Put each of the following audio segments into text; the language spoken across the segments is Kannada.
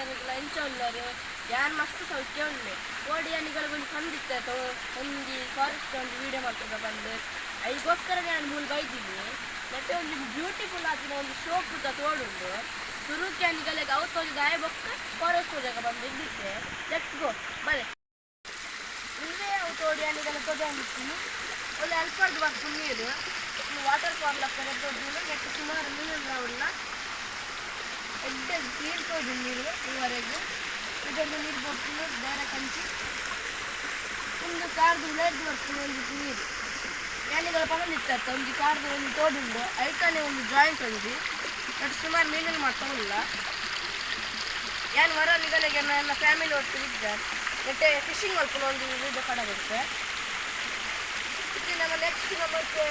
ಗೆಳೆಯರಿಗೆಲ್ಲ ಎಂಚೊಲ್ಲರು ಯಾರು ಮಸ್ತ್ ಸೌಖ್ಯ ಉಂಡೆ ಓಡಿ ಅನಿಗಳಿಗೊಂದು ಕಂದಿತ್ತು ಒಂದು ಫಾರೆಸ್ಟ್ ಒಂದು ವೀಡಿಯೋ ಮಾಡ್ತದೆ ಬಂದು ಅದಕ್ಕೋಸ್ಕರ ನಾನು ಮೂಲ ಬೈದ್ದೀನಿ ಮತ್ತೆ ಒಂದು ಬ್ಯೂಟಿಫುಲ್ ಆಗಿನ ಒಂದು ಶೋಕ್ ತೋಡುಂಡು ಸುರುಕಿ ಅನಿಗಳಿಗೆ ಅವತ್ತೊಂದು ಗಾಯ ಬೊಕ್ಕ ಫಾರೆಸ್ಟ್ ಹೋದಾಗ ಬಂದು ಇದ್ದಿದ್ದೆ ಲೆಟ್ಸ್ ಗೋ ಬಲೆ ಮುಂದೆ ಅವು ತೋಡಿ ಅನಿಗೆಲ್ಲ ತೊಗೊಂಡಿರ್ತೀನಿ ಒಳ್ಳೆ ಅಲ್ಪದ್ದು ಬರ್ತು ನೀರು ವಾಟರ್ ಫಾಲ್ ಆಗ್ತದೆ ದೊಡ್ಡ ನೆಟ್ಟು ಸುಮಾರು ನೀರು ಅವನ್ನ ಎಡ್ಡೆ ತೀರ್ತೋದು ನೀರು ಈವರೆಗೂ ಇದೊಂದು ನೀರು ಬರ್ತೀನಿ ಬೇರೆ ಕಂಚಿ ಒಂದು ಕಾರ್ದು ಬ್ಲೇಡ್ ಬರ್ತೀನಿ ಒಂದು ನೀರು ಏನಿಗಳ ಪಗೊಂಡಿರ್ತ ಒಂದು ಕಾರ್ದು ಒಂದು ತೋಡುಂಡು ಐತಾನೆ ಒಂದು ಜಾಯಿಂಟ್ ಒಂದು ಬಟ್ ಸುಮಾರು ಮೀನಲ್ಲಿ ಮಾಡ್ತಾವಿಲ್ಲ ಏನು ವರ ನಿಗಳಿಗೆ ನನ್ನ ಫ್ಯಾಮಿಲಿ ಒಟ್ಟಿದ್ದೆ ಮತ್ತೆ ಫಿಶಿಂಗ್ ಮಾಡ್ಕೊಂಡು ಒಂದು ಇದು ಕಡೆ ಬರುತ್ತೆ ಇದು ನಮ್ಮ ನೆಕ್ಸ್ಟ್ ನಮ್ಮಕ್ಕೆ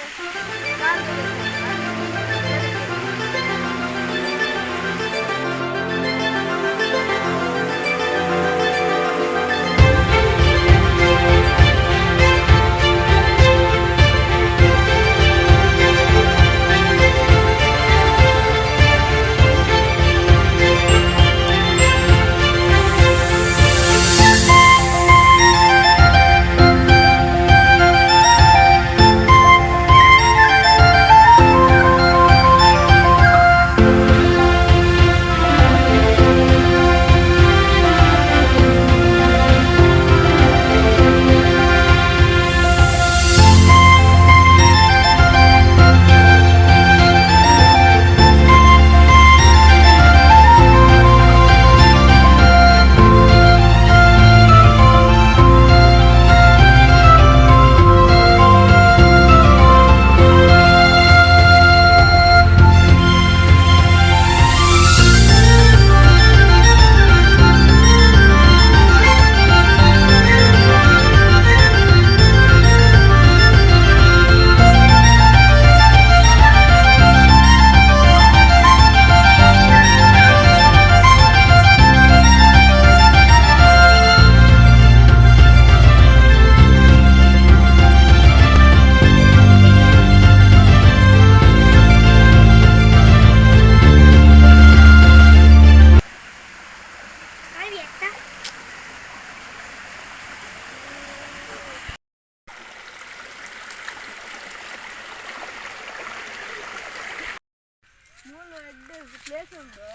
ಪ್ಲೇಸ್ ಉಂಟು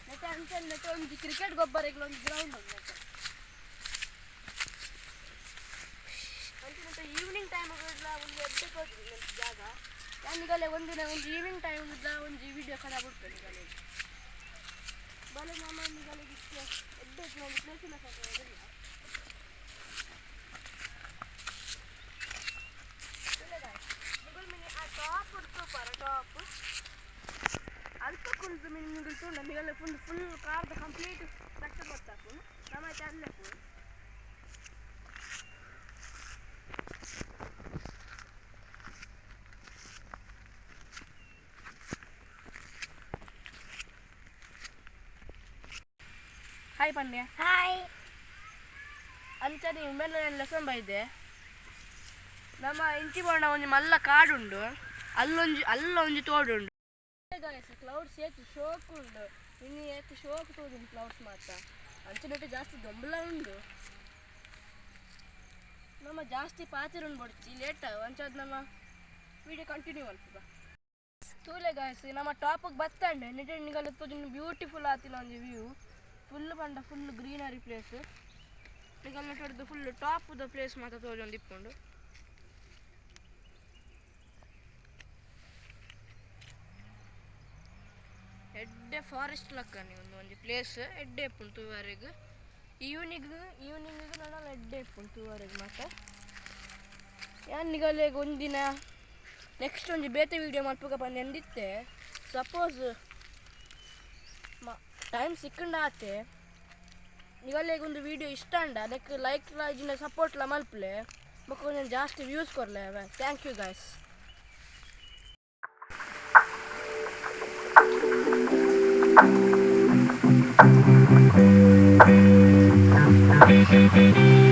ಮತ್ತೆ ಅಂಚೆ ಒಂದು ಕ್ರಿಕೆಟ್ ಗೊಬ್ಬರಗಳು ಒಂದು ಗ್ರೌಂಡ್ ಉಂಟು ಮತ್ತೆ ಈವ್ನಿಂಗ್ ಟೈಮ್ ಒಂದು ಎಡ್ಡೆ ಹೋಗ್ತೀವಿ ಜಾಗ ನಾನೀಗಲೇ ಒಂದಿನ ಒಂದು ಈವ್ನಿಂಗ್ ಟೈಮ್ ಒಂದು ವಿಡಿಯೋ ಕಡೆ ಬಿಡ್ತೇನೆ ಈಗಲೇ ಬಲೆ ನಮ್ಮ ಈಗಲೇ ಎಡ್ಡೆ ಒಂದು ಪ್ಲೇಸಿನ ಸಾಕಿಲ್ಲ ಟಾಪ್ ಸೂಪರ್ ಟಾಪ್ ಅಲ್ಪ ಕುಂತು ಮಿನಿಮಿಗಳು ನಮಗೆಲ್ಲ ಫುಲ್ ಕಾರ್ದು ಕಂಪ್ಲೀಟ್ ಸ್ಟ್ರಕ್ಚರ್ ಗೊತ್ತಾಕು ನಮ್ಮೈತೆ ಅಲ್ಲೇ ಹಾಯ್ ಪಂಡ್ಯ ಹಾಯ್ ಅಂಚನೆ ಮೇಲೆ ಲೆಸನ್ ಬೈದೆ ನಮ್ಮ ಇಂಚಿ ಬೋಂಡ ಒಂದು ಮಲ್ಲ ಕಾಡುಂಡು ಅಲ್ಲೊಂಜಿ ತೋಡುಂಡು ಕ್ಲೌಡ್ಸ್ ಏತು ಶೋಕ್ ಉಂಡು ಇನ್ನು ಏತು ಶೋಕ್ ತೋದುಂಡು ಕ್ಲೌಡ್ಸ್ ಮಾತ್ರ ಅಂಚನಟ್ಟು ಜಾಸ್ತಿ ದೊಂಬಲ ಉಂಡು ನಮ್ಮ ಜಾಸ್ತಿ ಪಾತಿರುಂಡು ಬಡ್ಚಿ ಲೇಟ್ ಅಂಚದ ನಮ್ಮ ವಿಡಿಯೋ ಕಂಟಿನ್ಯೂ ಮಾಡ್ತದ ತೂಲೆ ಗಾಯಸಿ ನಮ್ಮ ಟಾಪಿಗೆ ಬತ್ತಂಡೆ ನೆಟ್ಟೆ ನಿಗಲ ತೋಜುಂಡು ಬ್ಯೂಟಿಫುಲ್ ಆತಿನ ಒಂದು ವ್ಯೂ ಫುಲ್ ಬಂಡ ಫುಲ್ ಗ್ರೀನರಿ ಪ್ಲೇಸ್ ನಿಗಲ್ ನೆಟ್ಟದ್ದು ಫುಲ್ ಟಾಪ್ದ ಪ್ಲೇಸ್ ಮಾತ್ರ ತೋಜೊಂದು ಇಪ್ಪುಂಡು ಎಡ್ಡೆ ಫಾರೆಸ್ಟ್ ಲಕ್ಕನಿ ಒಂದು ಪ್ಲೇಸ್ ಎಡ್ಡೆ ಇಪ್ಪುಂಡು ತೂವರೆಗೆ ಈವ್ನಿಂಗ್ ನಡಲ್ಲ ಎಡ್ಡೆ ಇಪ್ಪುಂಡು ತೂವರೆಗೆ ಮಾತ್ರ ಯಾನಿಗಲೇ ಒಂದಿನ ನೆಕ್ಸ್ಟ್ ಒಂದು ಬೇತೆ ವೀಡಿಯೋ ಮಾಡ್ಬೇಕಪ್ಪ ಎಂದಿತ್ತೆ ಸಪೋಸ್ ಟೈಮ್ ಸಿಕ್ಕಂಡ ಆತೆ ನಿಗಲ್ಲೇಗ ಒಂದು ವೀಡಿಯೋ ಇಷ್ಟ ಅಂಡ ಅದಕ್ಕೆ ಲೈಕ್ ಲಾಜಿನ ಸಪೋರ್ಟ್ಲ ಮಲ್ಪಲೆ ಮಕ್ಕ ಒಂದೊಂದು ಜಾಸ್ತಿ ವ್ಯೂಸ್ ಕೊರಲೆ thank you guys Thank you.